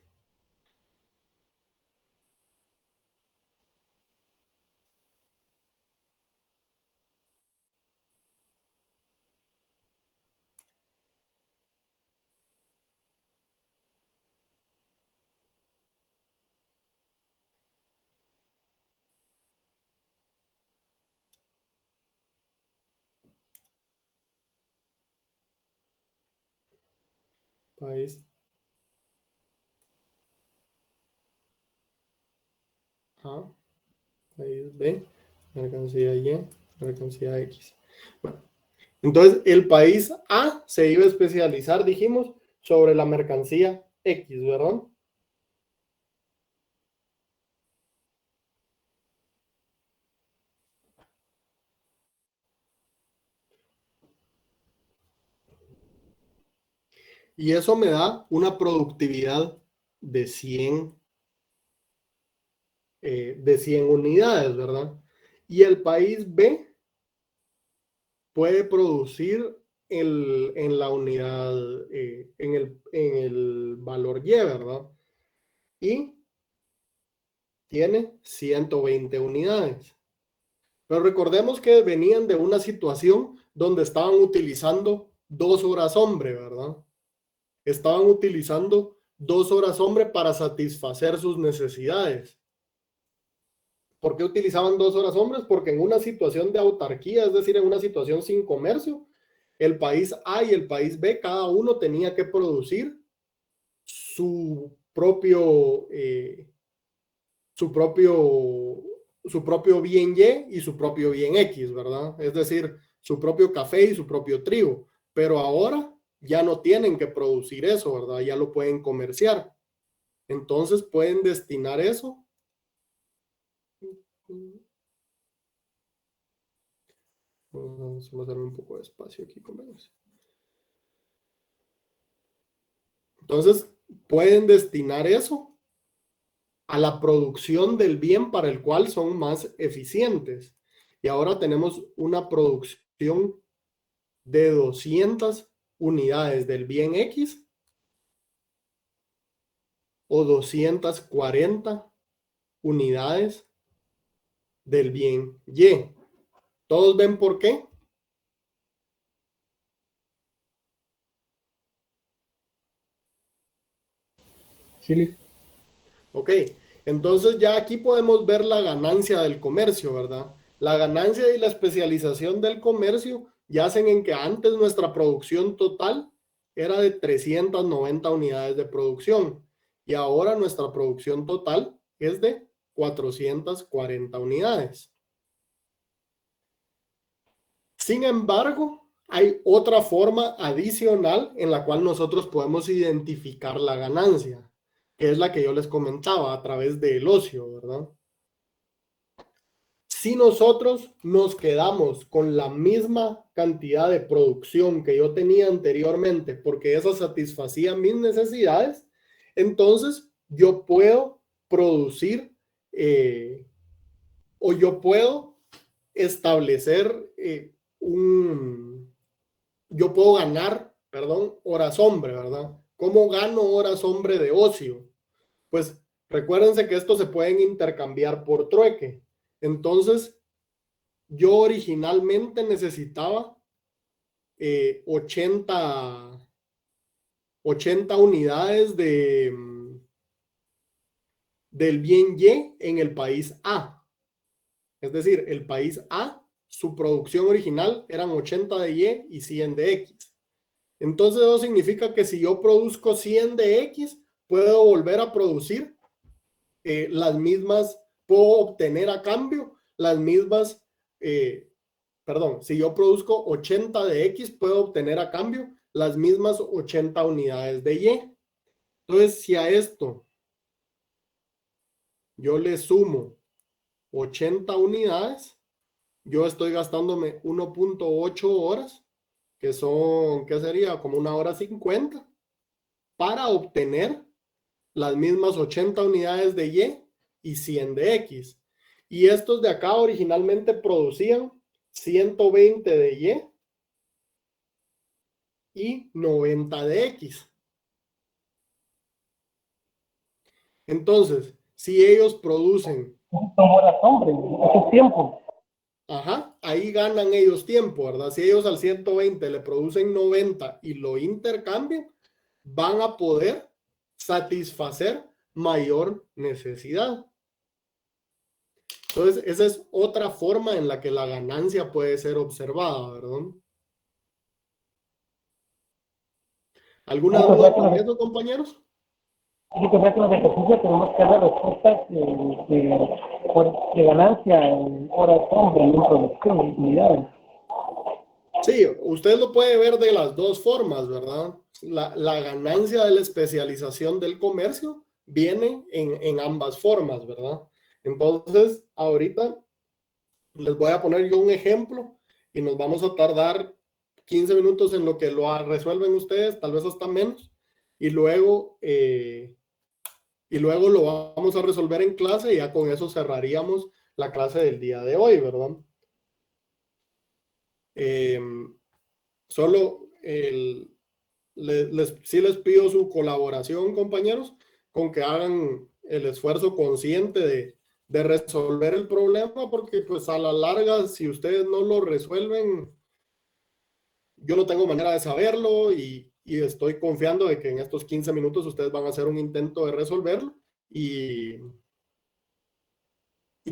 País A, país B, mercancía Y, mercancía X. Bueno, entonces el país A se iba a especializar, dijimos, sobre la mercancía X, ¿verdad? Y eso me da una productividad de 100 unidades, ¿verdad? Y el país B puede producir en la unidad, en el valor Y, ¿verdad? Y tiene 120 unidades. Pero recordemos que venían de una situación donde estaban utilizando 2 horas hombre, ¿verdad? Estaban utilizando 2 horas hombre para satisfacer sus necesidades. ¿Por qué utilizaban 2 horas hombres? Porque en una situación de autarquía, es decir, en una situación sin comercio, el país A y el país B, cada uno tenía que producir su propio bien Y y su propio bien X, ¿verdad? Es decir, su propio café y su propio trigo. Pero ahora ya no tienen que producir eso, ¿verdad? Ya lo pueden comerciar. Entonces pueden destinar eso. Vamos a darle un poco de espacio aquí, compañeros. Entonces, pueden destinar eso a la producción del bien para el cual son más eficientes. Y ahora tenemos una producción de 200 unidades del bien X o 240 unidades del bien Y. ¿Todos ven por qué? Sí, Ok, entonces ya aquí podemos ver la ganancia del comercio, ¿verdad? La ganancia y la especialización del comercio yacen en que antes nuestra producción total era de 390 unidades de producción y ahora nuestra producción total es de 440 unidades. Sin embargo, hay otra forma adicional en la cual nosotros podemos identificar la ganancia, que es la que yo les comentaba a través del ocio, ¿verdad? Si nosotros nos quedamos con la misma cantidad de producción que yo tenía anteriormente, porque esa satisfacía mis necesidades, entonces yo puedo producir o yo puedo establecer yo puedo ganar, perdón, horas hombre, ¿verdad? ¿Cómo gano horas hombre de ocio? Pues recuérdense que estos se pueden intercambiar por trueque. Entonces, yo originalmente necesitaba 80 unidades del bien Y en el país A. Es decir, el país A, su producción original eran 80 de Y y 100 de X. Entonces eso significa que si yo produzco 100 de X, puedo volver a producir las mismas, puedo obtener a cambio las mismas, si yo produzco 80 de X, puedo obtener a cambio las mismas 80 unidades de Y. Entonces, si a esto yo le sumo 80 unidades, yo estoy gastándome 1.8 horas, que son, ¿qué sería? Como 1 hora 50, para obtener las mismas 80 unidades de Y y 100 de X. Y estos de acá originalmente producían 120 de Y 90 de X. Entonces, si ellos producen... son horas hombre, eso es tiempo. Ajá, ahí ganan ellos tiempo, ¿verdad? Si ellos al 120 le producen 90 y lo intercambian, van a poder satisfacer mayor necesidad. Entonces, esa es otra forma en la que la ganancia puede ser observada, ¿verdad? ¿Alguna duda con eso, compañeros? Así que en los ejercicios tenemos que dar respuestas de ganancia en horas hombre, en producción, en unidades. Sí, usted lo puede ver de las dos formas, ¿verdad? La ganancia de la especialización del comercio viene en ambas formas, ¿verdad? Entonces, ahorita les voy a poner yo un ejemplo y nos vamos a tardar 15 minutos en lo que lo resuelven ustedes, tal vez hasta menos, y luego lo vamos a resolver en clase y ya con eso cerraríamos la clase del día de hoy, ¿verdad? Solo sí les pido su colaboración, compañeros, con que hagan el esfuerzo consciente de resolver el problema, porque pues a la larga, si ustedes no lo resuelven, yo no tengo manera de saberlo y estoy confiando de que en estos 15 minutos ustedes van a hacer un intento de resolverlo y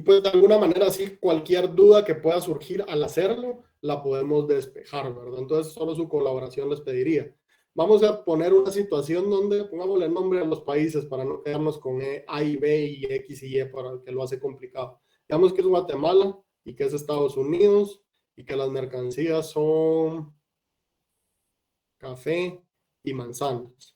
pues de alguna manera sí, cualquier duda que pueda surgir al hacerlo, la podemos despejar, ¿verdad? Entonces solo su colaboración les pediría. Vamos a poner una situación donde pongámosle el nombre a los países para no quedarnos con A y B y X y Y para que lo hace complicado. Digamos que es Guatemala y que es Estados Unidos y que las mercancías son café y manzanas.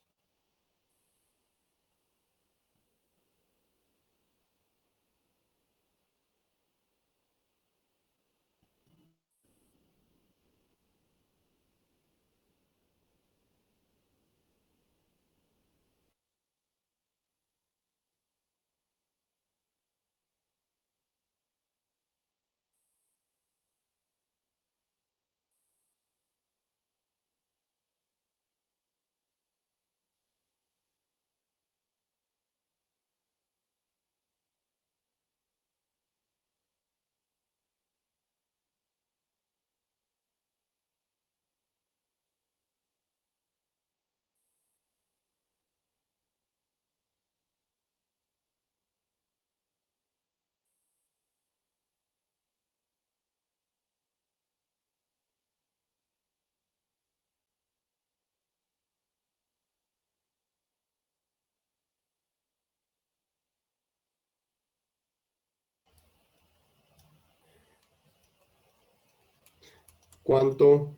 ¿Cuánto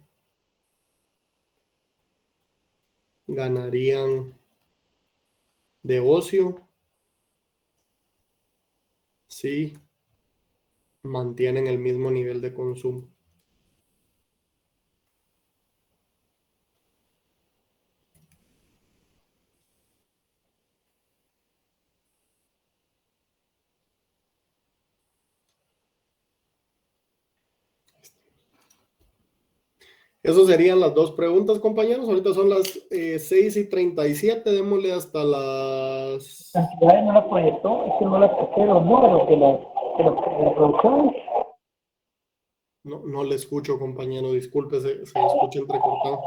ganarían de ocio si mantienen el mismo nivel de consumo? Esas serían las dos preguntas, compañeros. Ahorita son las 6:37. Démosle hasta las... La cantidad no la proyectó, es que no la saqué los números de la producción. No le escucho, compañero. Disculpe, se escucha entrecortado.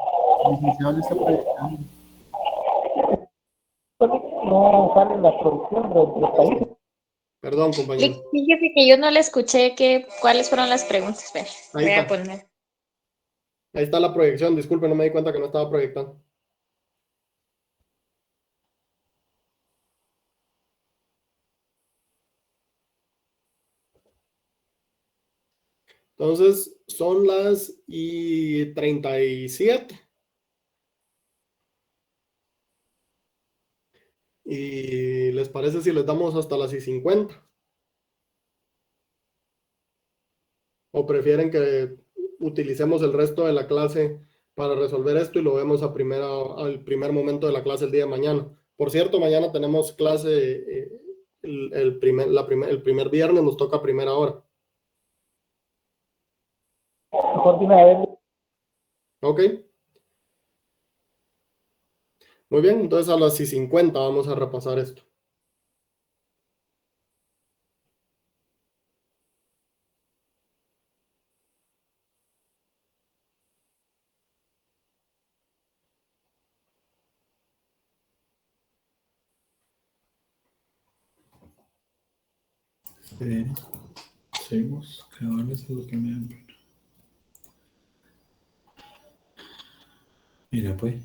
Licenciado, le está proyectando. No sale la producción de los países. Perdón, compañero. Fíjese que yo no le escuché cuáles fueron las preguntas. Espera, Ahí voy a está. poner. Ahí está la proyección. Disculpe, no me di cuenta que no estaba proyectando. Entonces, son las 37. ¿Y les parece si les damos hasta las 50? ¿O prefieren que utilicemos el resto de la clase para resolver esto y lo vemos al primer momento de la clase el día de mañana? Por cierto, mañana tenemos clase, el primer viernes nos toca a primera hora. Mejor de una vez. Ok. Muy bien, entonces a las 50 vamos a repasar esto. Seguimos, que ahora es lo que me dan. Mira, pues.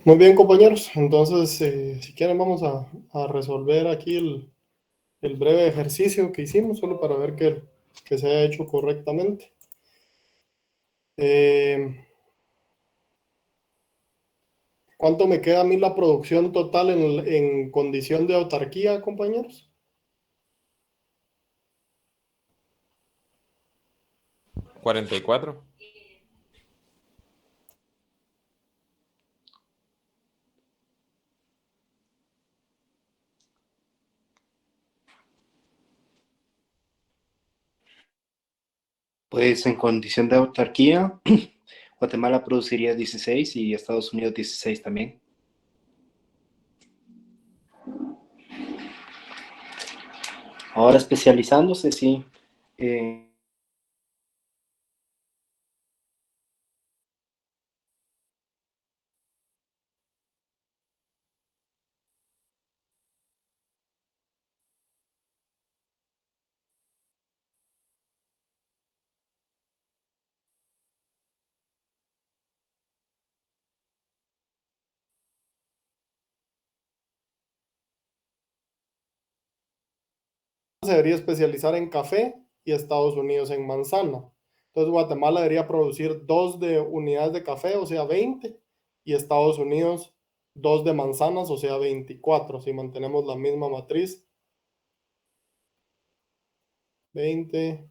Muy bien, compañeros. Entonces, si quieren, vamos a resolver aquí el breve ejercicio que hicimos, solo para ver que se haya hecho correctamente. ¿Cuánto me queda a mí la producción total en condición de autarquía, compañeros? 44. Pues en condición de autarquía, Guatemala produciría 16 y Estados Unidos 16 también. Ahora especializándose, sí. Se debería especializar en café y Estados Unidos en manzana. Entonces, Guatemala debería producir 2 de unidades de café, o sea, 20, y Estados Unidos 2 de manzanas, o sea, 24, si mantenemos la misma matriz. 20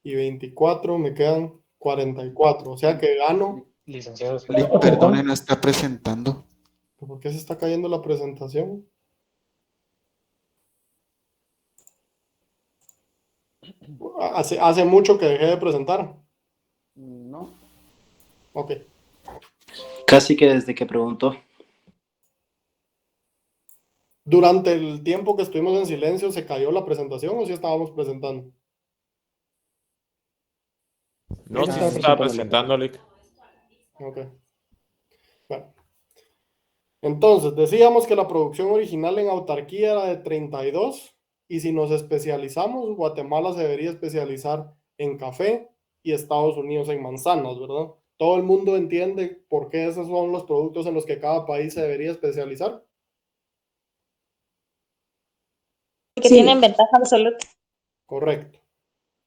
y 24, me quedan 44, o sea que gano. Licenciado. Perdone, no está presentando. ¿Por qué se está cayendo la presentación? Hace mucho que dejé de presentar. No. Ok. Casi que desde que preguntó. Durante el tiempo que estuvimos en silencio, ¿se cayó la presentación o si estábamos presentando? No, sí se estaba presentando, Lick. Ok. Bueno. Entonces, decíamos que la producción original en autarquía era de 32 y si nos especializamos, Guatemala se debería especializar en café y Estados Unidos en manzanas, ¿verdad? ¿Todo el mundo entiende por qué esos son los productos en los que cada país se debería especializar? Que tienen ventaja absoluta. Correcto.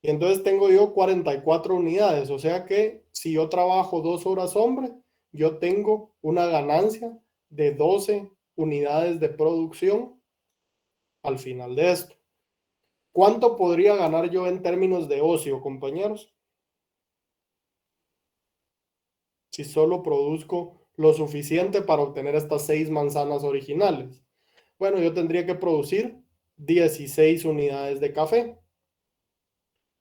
Y entonces tengo yo 44 unidades, o sea que si yo trabajo 2 horas hombre, yo tengo una ganancia de 12 unidades de producción al final de esto. ¿Cuánto podría ganar yo en términos de ocio, compañeros? Si solo produzco lo suficiente para obtener estas 6 manzanas originales. Bueno, yo tendría que producir 16 unidades de café.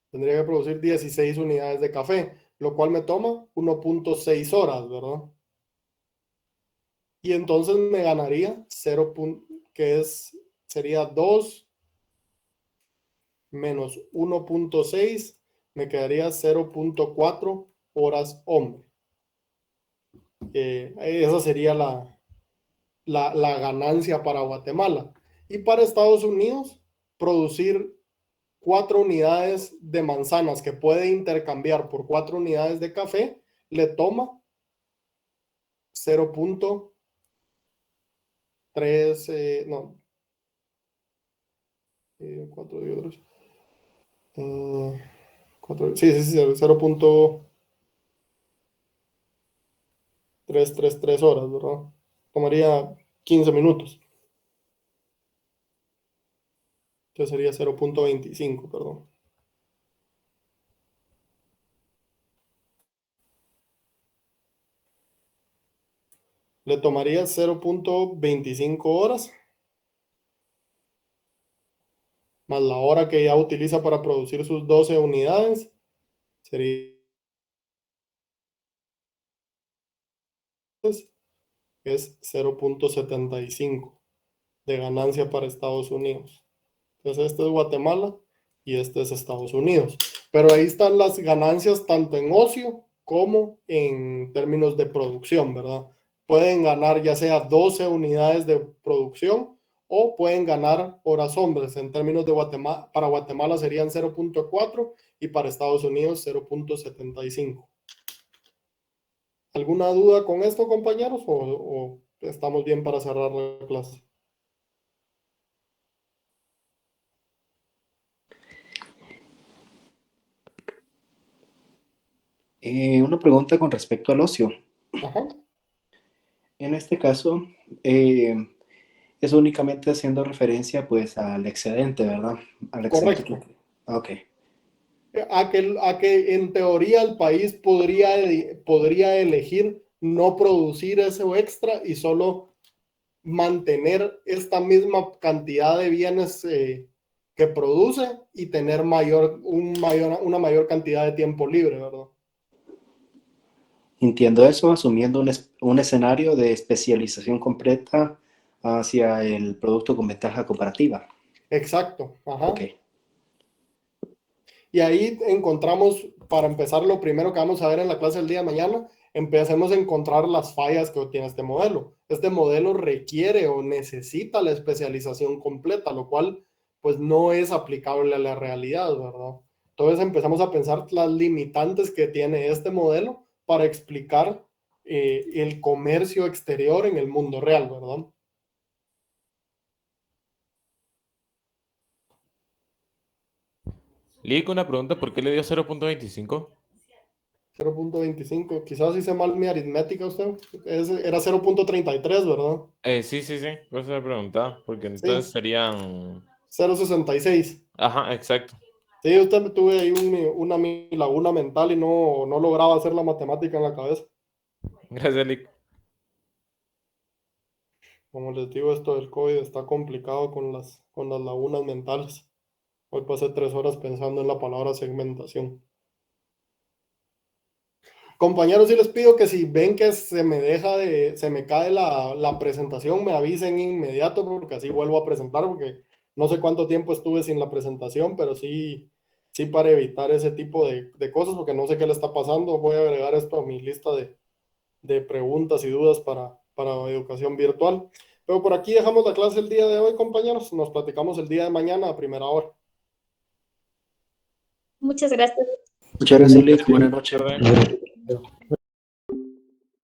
Tendría que producir 16 unidades de café, lo cual me toma 1.6 horas, ¿verdad? Y entonces me ganaría 0, sería 2 menos 1.6, me quedaría 0.4 horas hombre. Esa sería la ganancia para Guatemala. Y para Estados Unidos, producir 4 unidades de manzanas que puede intercambiar por 4 unidades de café, le toma 0.3, no, 4 y otros. 0.333 horas, ¿verdad? Tomaría 15 minutos. Que sería 0.25, perdón. Le tomaría 0.25 horas, más la hora que ya utiliza para producir sus 12 unidades, sería es 0.75 de ganancia para Estados Unidos. Entonces este es Guatemala y este es Estados Unidos. Pero ahí están las ganancias tanto en ocio como en términos de producción, ¿verdad? Pueden ganar ya sea 12 unidades de producción o pueden ganar horas hombres. En términos de Guatemala, para Guatemala serían 0.4 y para Estados Unidos 0.75. ¿Alguna duda con esto, compañeros? ¿O estamos bien para cerrar la clase. Una pregunta con respecto al ocio. Ajá. En este caso, es únicamente haciendo referencia pues al excedente, ¿verdad? Al excedente. Correcto. Ok. A que en teoría el país podría elegir no producir eso extra y solo mantener esta misma cantidad de bienes que produce y tener una mayor cantidad de tiempo libre, ¿verdad? Entiendo eso, asumiendo un escenario de especialización completa hacia el producto con ventaja comparativa. Exacto. Ajá. Ok. Y ahí encontramos, para empezar, lo primero que vamos a ver en la clase del día de mañana, empecemos a encontrar las fallas que tiene este modelo. Este modelo requiere o necesita la especialización completa, lo cual pues no es aplicable a la realidad, ¿verdad? Entonces empezamos a pensar las limitantes que tiene este modelo para explicar el comercio exterior en el mundo real, ¿verdad? Lick, una pregunta, ¿por qué le dio 0.25? 0.25, quizás hice mal mi aritmética usted. Era 0.33, ¿verdad? Sí, por eso le preguntaba, porque entonces Sí. serían... 0.66. Ajá, exacto. Sí, usted tuve ahí una laguna mental y no lograba hacer la matemática en la cabeza. Gracias, Lick. Como les digo, esto del COVID está complicado con las lagunas mentales. Hoy pasé 3 horas pensando en la palabra segmentación. Compañeros, sí les pido que si ven que se me cae la presentación, me avisen inmediato porque así vuelvo a presentar, porque no sé cuánto tiempo estuve sin la presentación, pero sí para evitar ese tipo de cosas, porque no sé qué le está pasando. Voy a agregar esto a mi lista de preguntas y dudas para educación virtual. Pero por aquí dejamos la clase el día de hoy, compañeros. Nos platicamos el día de mañana a primera hora. Muchas gracias. Muchas gracias, Lick. Buenas noches. Perdón.